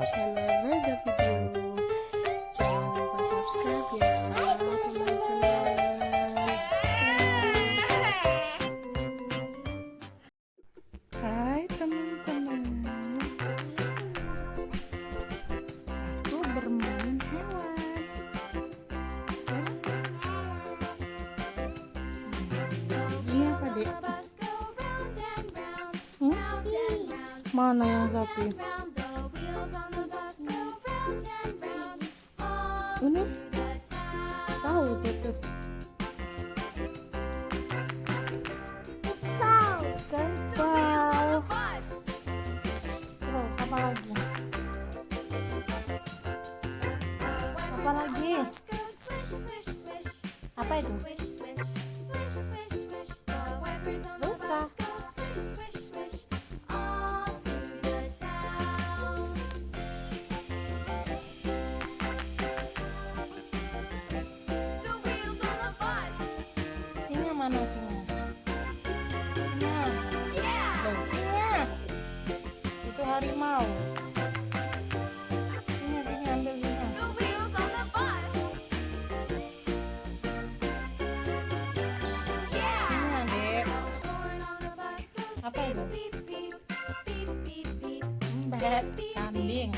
channel Belajar Video. Jangan lupa subscribe ya teman-teman. Hai teman-teman, aku bermain hewan. Ini apa dek? Mana yang sapi? Ini tahu tuh kerbau. Terus apa lagi? Apa lagi? Apa itu? Rusa. Mana singa? Singa. Loh, singa. Itu harimau. Singa ambil singa. Singa, Dek. Apa itu? Mbak, kambing.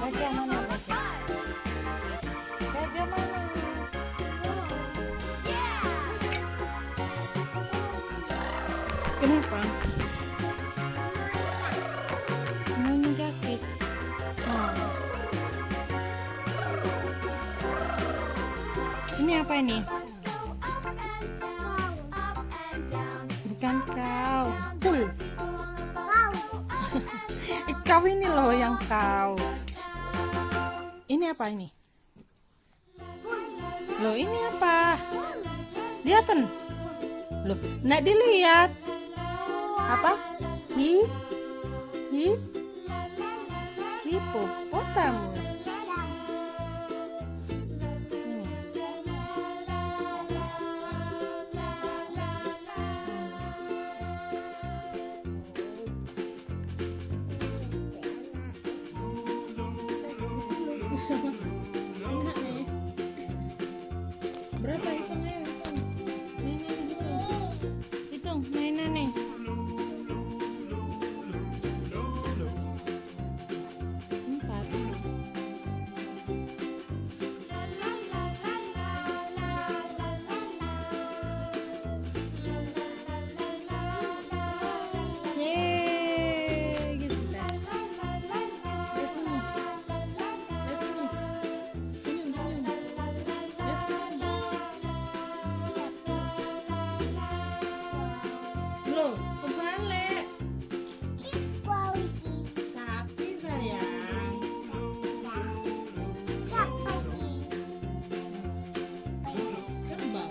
Gajah mana gajah? Gajah mana? Kenapa? Maunya jaket. Oh. Ini apa ini? Bukan kau. Pul. Kau ini loh yang kau. Ini apa ini? Loh, ini apa? Lihatin. Loh, nggak dilihat. Apa? Hipopotamus. Berapa hitung ayo hitung. Mainan hitung mainan nih. Empat. Yeay, gitu dah. Lihat sini. Lihat sini. Senyum. Lihat sini. Loh, kebalik. Sapi sayang. Kerbau.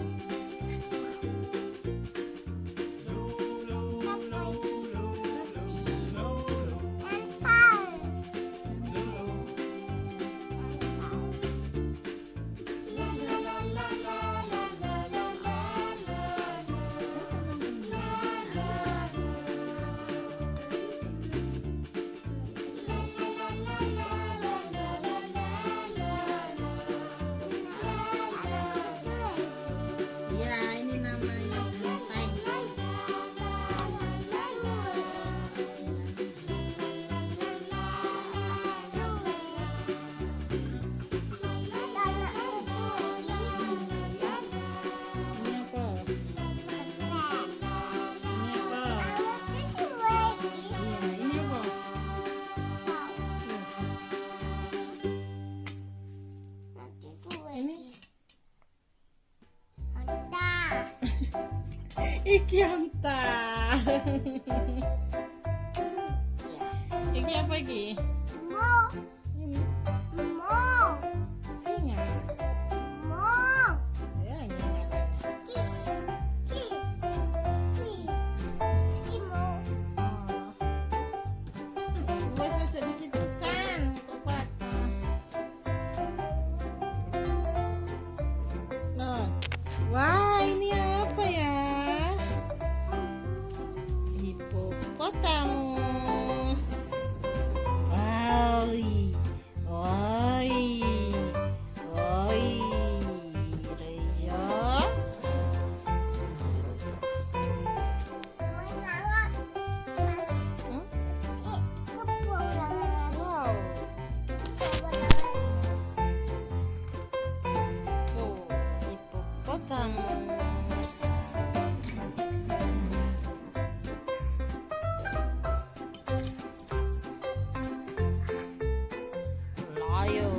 Iki anta. Iki apa iki? Ini. Singa. Ya, ini. Bisa sedikit kan, kok patah. Ayo.